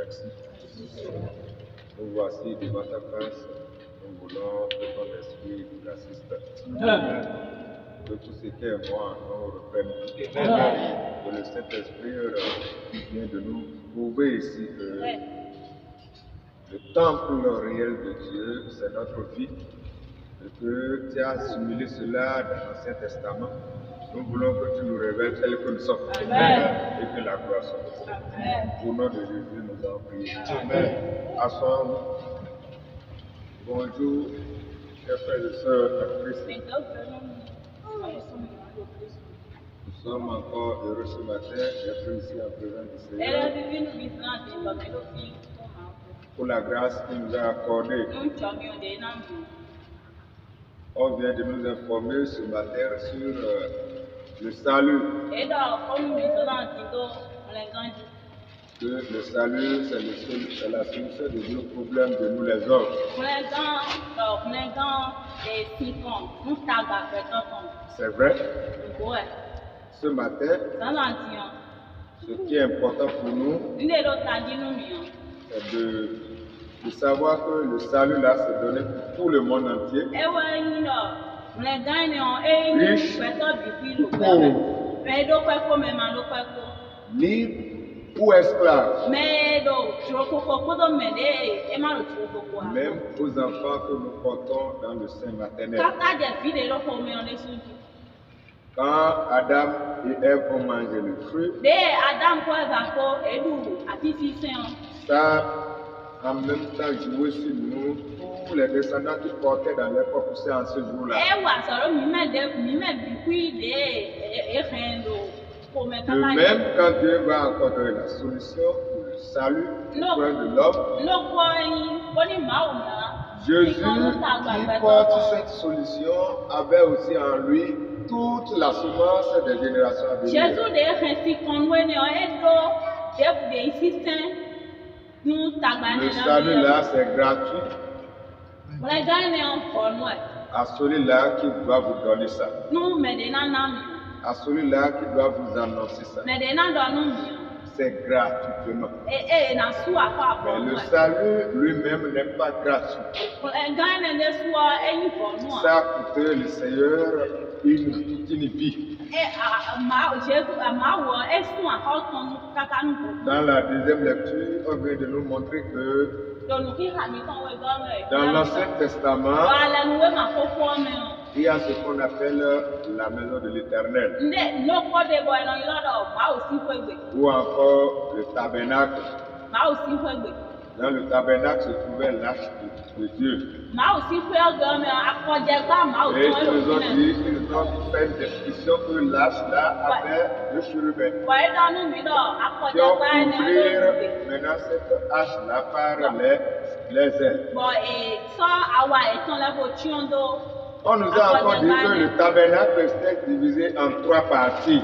Merci. Nous voici devant ta face. Nous voulons que ton esprit nous assiste. Que tout ce qui est moi nous reprenne. Que le Saint-Esprit vient de nous prouver ici que le temple réel de Dieu, c'est notre vie. Et que tu as assimilé cela dans l'Ancien Testament. Nous voulons que tu nous révèles tel que nous sommes. Amen. Et que la gloire soit pour toi. Au nom de Jésus, nous avons prié. Amen. Assoyons-nous. Bonjour, chers frères et sœurs en Christ. Nous sommes encore heureux ce matin d'être ici en présence du Seigneur. Pour la grâce qu'il nous a accordée. On vient de nous informer ce matin sur le salut. Que le salut, c'est la solution de nos problèmes de nous les hommes. C'est vrai. Ce matin, ce qui est important pour nous, c'est de savoir que le salut là, c'est donné pour tout le monde entier. Riche, pauvre, libre ou esclave. Même aux enfants que nous portons dans le sein maternel. Quand Adam et Ève ont mangé le fruit, ça a en même temps joué sur nous, tous les descendants qui portaient dans leur propre sein en ce jour-là. De même, quand Dieu va encore donner la solution pour le salut, le problème de l'homme, Jésus qui porte cette solution avait aussi en lui toute la semence des générations à venir. Le salut là, c'est gratuit. À celui-là qui doit vous donner ça. À celui-là qui doit vous annoncer ça. C'est gratuitement. Mais le salut lui-même n'est pas gratuit. Ça a coûté le Seigneur une vie. Dans la deuxième lecture, on vient de nous montrer que dans l'Ancien Testament, il y a ce qu'on appelle la maison de l'Éternel, ou encore le tabernacle. Dans le tabernacle se trouvait l'arche de Dieu. Et ils nous ont dit, ils nous ont fait une description que l'arche là avait deux chérubins qui ont couvert maintenant cette arche là par les ailes. On nous a encore dit que le tabernacle était divisé en trois parties.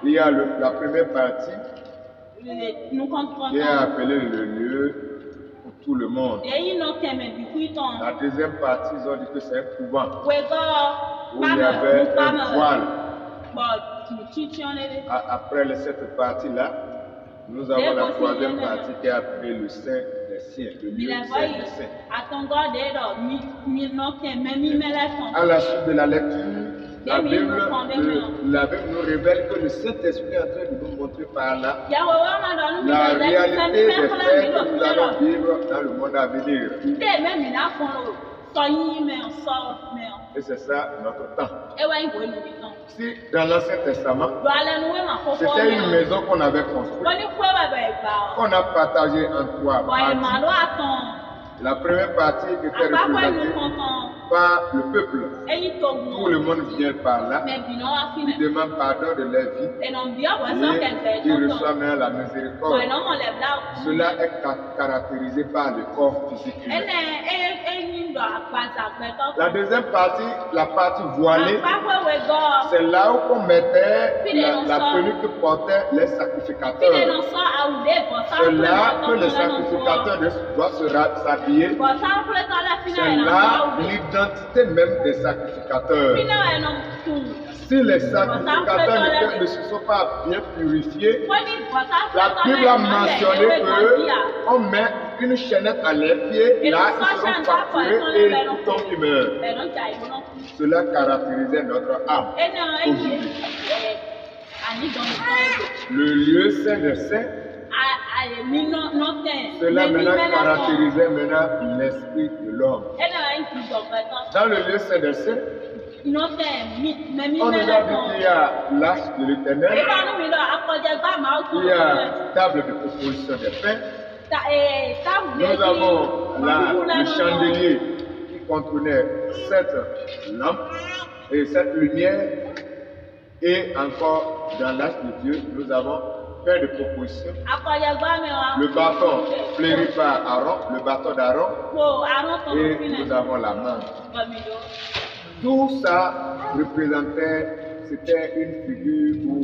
Il y a la première partie qui est appelée le lieu pour tout le monde. La deuxième partie, ils ont dit que c'est un couvent où il y avait un voile. Après cette partie-là, nous avons la troisième partie qui est appelée le Saint des Saints, le lieu Saint des Saints. À la suite de la lecture, la Bible nous révèle que le Saint-Esprit est en train de nous montrer par là la réalité des faits que nous allons vivre dans le monde à venir. Et c'est ça notre temps. Si dans l'Ancien Testament, c'était une maison qu'on avait construite, qu'on a partagée en trois parties. La première partie était représentée par le peuple. Tout le monde vient par là. Il demande pardon de leur vie. Et il reçoit même la miséricorde. Cela est caractérisé par le corps physique humain. La deuxième partie, la partie voilée, c'est là où on mettait la tenue que portaient les sacrificateurs. C'est là que les sacrificateurs doivent se s'habiller C'est là l'identité même des sacrificateurs. Si les sacrificateurs ne se sont pas bien purifiés, la Bible a mentionné qu'on met une chaînette à leurs pieds, là ils seront facturés et tout homme qui meurt. Cela caractérisait notre âme aujourd'hui. Le lieu saint des saints, cela maintenant caractérisait maintenant l'esprit de l'homme. Dans le lieu saint des saints, on nous a dit qu'il y a l'arche de l'Éternel, il y a table de proposition des pains, nous avons le chandelier qui contenait 7 lampes et 7 lumières, et encore dans l'arche de Dieu, nous avons pain de proposition, le bâton fleuri par Aaron, le bâton d'Aaron, et nous avons la main. Tout ça représentait, c'était une figure ou,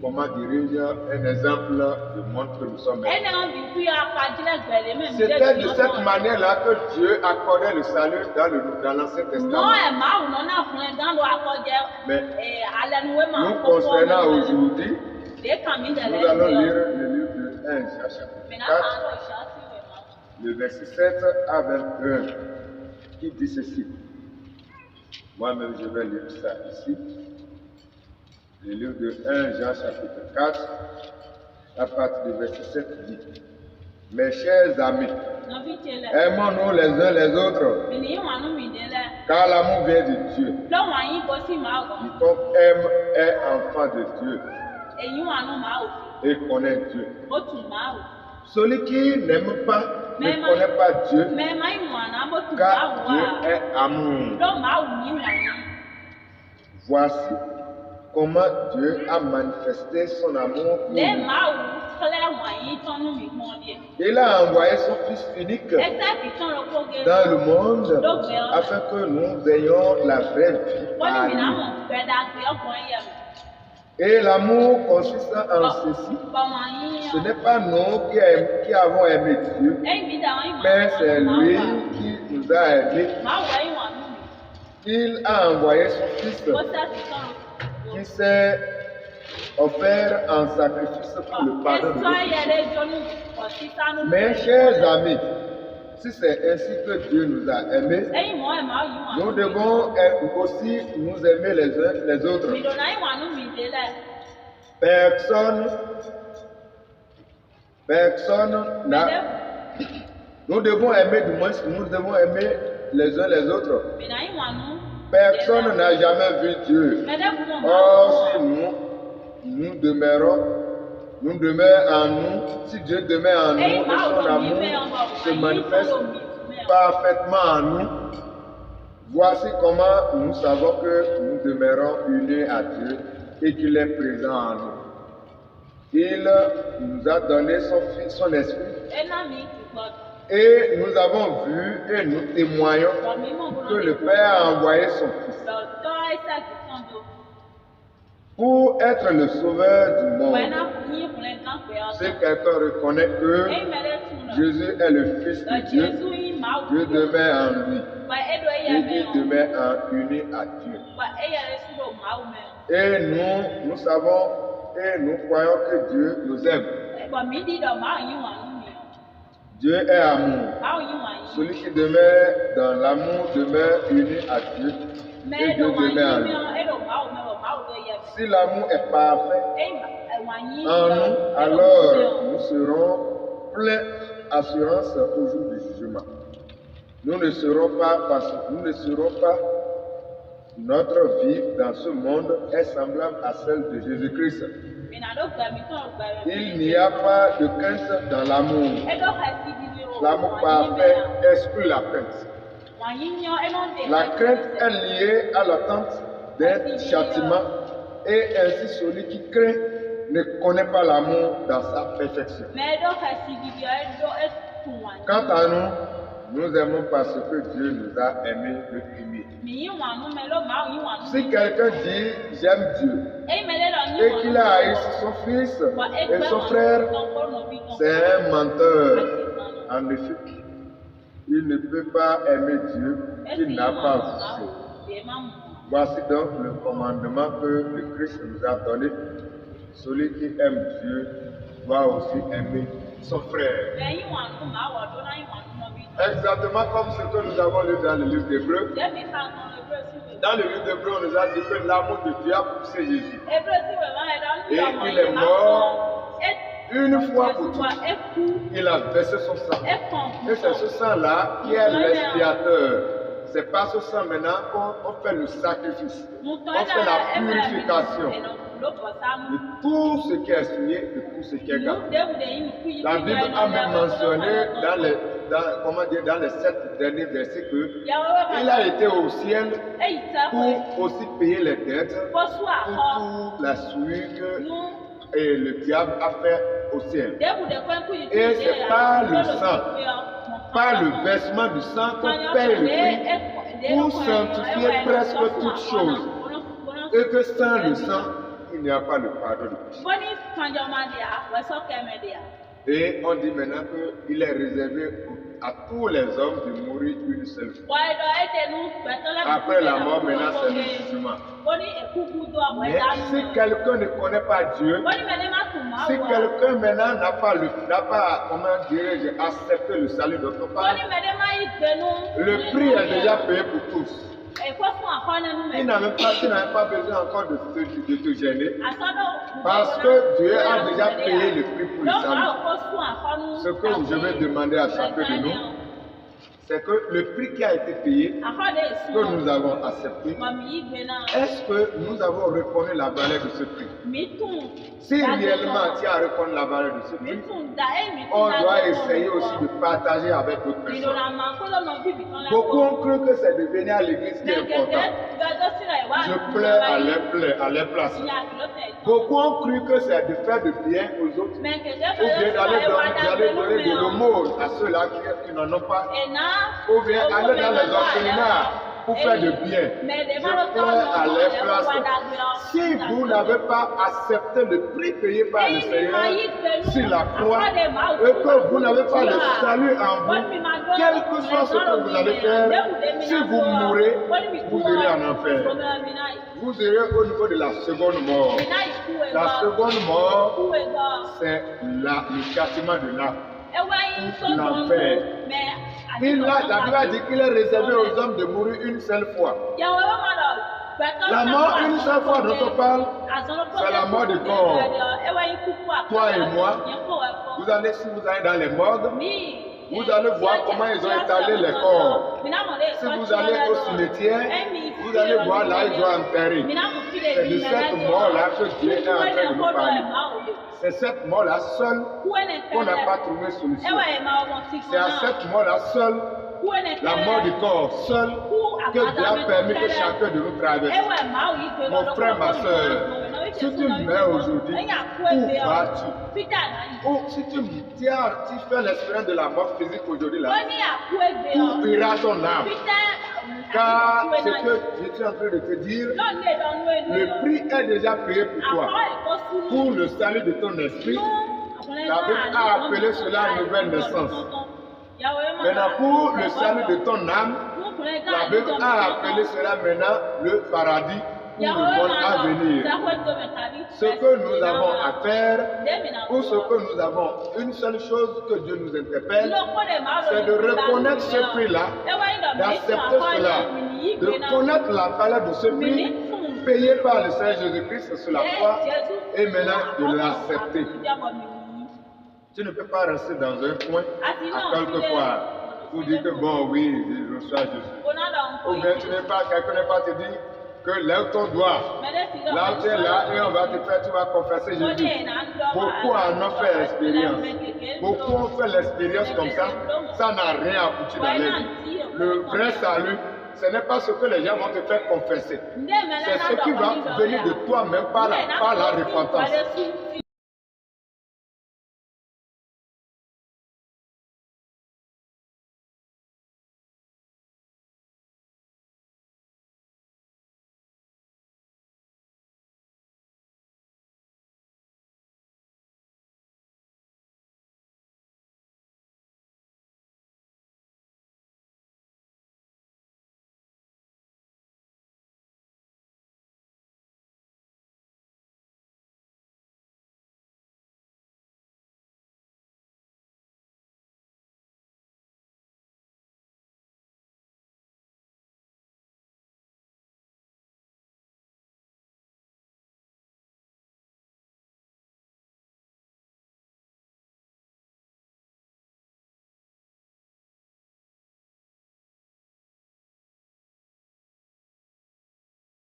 comment dirais-je, un exemple de monde que nous sommes. C'était de cette manière-là que Dieu accordait le salut dans l'Ancien Testament. Mais nous concernant aujourd'hui, nous allons lire le livre de 1 chapitre 4, le verset 7 à 21, qui dit ceci. Moi-même, je vais lire ça ici. Le livre de 1 Jean chapitre 4, à partir du verset 7 dit: Mes chers amis, aimons-nous les uns les autres, car l'amour vient de Dieu. Quiconque aime est enfant de Dieu et connaît Dieu. Celui qui n'aime pas ne connaît pas Dieu, car Dieu est amour. Voici comment Dieu a manifesté son amour pour nous. Il a envoyé son Fils unique dans le monde afin que nous ayons la vraie vie par lui. Et l'amour consiste en ceci: ce n'est pas nous qui avons aimé Dieu, mais c'est lui qui nous a aimés. Il a envoyé son Fils qui s'est offert en sacrifice pour le pardon de nos péchés. Mes chers amis, si c'est ainsi que Dieu nous a aimés, nous devons aussi nous aimer les uns les autres. Personne n'a. Nous devons aimer, du moins, nous devons aimer les uns les autres. Personne n'a jamais vu Dieu. Or, si nous demeurons en nous, si Dieu demeure en nous et son amour se manifeste parfaitement en nous, voici comment nous savons que nous demeurons unis à Dieu et qu'il est présent en nous. Il nous a donné son esprit. Et nous avons vu et nous témoignons que le Père a envoyé son Fils pour être le sauveur du monde. Si quelqu'un reconnaît que Jésus est le Fils de Dieu, Dieu demeure en lui et il demeure uni à Dieu. Et nous savons et nous croyons que Dieu nous aime. Dieu est amour. Celui qui demeure dans l'amour demeure uni à Dieu et Dieu demeure en lui. Si l'amour est parfait en nous, alors nous serons pleins d'assurance au jour du jugement. Nous ne serons pas, notre vie dans ce monde est semblable à celle de Jésus-Christ. Il n'y a pas de crainte dans l'amour. L'amour parfait exclut la crainte. La crainte est liée à l'attente d'un châtiment et ainsi celui qui craint ne connaît pas l'amour dans sa perfection. Quant à nous, nous aimons parce que Dieu nous a aimés le premier. Si quelqu'un dit j'aime Dieu et qu'il a haï son fils et son frère, c'est un menteur. En effet, Il ne peut pas aimer Dieu qu'il n'a pas vu. Voici donc le commandement que le Christ nous a donné. Celui qui aime Dieu doit aussi aimer son frère. Exactement comme ce que nous avons lu dans le livre d'Hébreux. Dans le livre d'Hébreux, on nous a dit que l'amour de Dieu a poussé Jésus. Et il est mort une fois pour toutes. Il a versé son sang. Et c'est ce sang-là qui est l'expiateur. C'est pas ce sang maintenant qu'on fait le sacrifice. On fait la purification de tout ce qui est souillé, de tout ce qui est gâté. La Bible a même mentionné dans les 7 derniers versets qu'il a été au ciel pour aussi payer les dettes pour toute la souillure que le diable a fait au ciel. Et c'est par le sang, par le versement du sang qu'on paye le prix pour sanctifier presque toutes choses. Et que sans le sang, il n'y a pas le pardon de péché. Et on dit maintenant qu'il est réservé à tous les hommes de mourir une seule fois. Après la mort, maintenant c'est le jugement. Mais si quelqu'un ne connaît pas Dieu, si quelqu'un maintenant n'a pas, comment dirais-je, accepté le salut d'autre part, le prix est déjà payé pour tous. Tu n'as même pas besoin encore de te gêner, parce que Dieu a déjà payé le prix pour le salut. Ce que je vais demander à chacun de nous, c'est que le prix qui a été payé, que nous avons accepté, est-ce que nous avons reconnu la valeur de ce prix? Si réellement tu as reconnu la valeur de ce prix, on doit essayer aussi de partager avec d'autres personnes. Beaucoup ont cru que c'est de venir à l'église qui est important. Je pleure à leur place. Beaucoup ont cru que c'est de faire du bien aux autres, ou bien d'aller donner de l'aumône à ceux-là qui n'en ont pas, ou bien aller dans les orphelinats pour faire du bien. Je pleure à leur place. Si vous n'avez pas accepté le prix payé par le Seigneur sur la croix, et que vous n'avez pas le salut en vous, quel que soit ce que vous allez faire, si vous mourrez, vous irez en enfer. Vous irez au niveau de la seconde mort. La seconde mort, c'est le châtiment de l'âme. L'enfer. La Bible a dit qu'il est réservé aux hommes de mourir une seule fois. La mort une seule fois dont on parle, c'est la mort du corps. Toi et moi, si vous allez dans les morgues, vous allez voir comment ils ont étalé les corps. Si vous allez au cimetière, vous allez voir là ils ont enterré. C'est de cette mort-là que Dieu est en train de nous parler. C'est cette mort-là seule qu'on n'a pas trouvé solution. C'est à cette mort-là seule, la mort du corps seule, que Dieu a permis que chacun de nous traverse. Mon frère, ma soeur, si tu meurs aujourd'hui, où vas-tu? Ou si tu fais l'expérience de la mort physique aujourd'hui, là, où ira ton âme? Car ce que je suis en train de te dire, le prix est déjà payé pour toi. Pour le salut de ton esprit, la Bible a appelé cela nouvelle naissance. Maintenant, pour le salut de ton âme, la Bible a appelé cela maintenant le paradis pour le monde à venir. Ce que nous avons à faire, ou ce que nous avons, une seule chose que Dieu nous interpelle, c'est de reconnaître ce prix-là, d'accepter cela, de connaître la valeur de ce prix payé par le Seigneur Jésus-Christ sur la croix et maintenant de l'accepter. Tu ne peux pas rester dans un coin à quelquefois pour dire que bon oui, je reçois Jésus. Ou bien quelqu'un n'est pas te dire que lève ton doigt, là où tu es là et on va te faire, tu vas confesser Jésus. Beaucoup en ont fait l'expérience. Beaucoup ont fait l'expérience comme ça, ça n'a rien abouti dans leur vie. Le vrai salut, ce n'est pas ce que les gens vont te faire confesser. C'est ce qui va venir de toi-même par la repentance.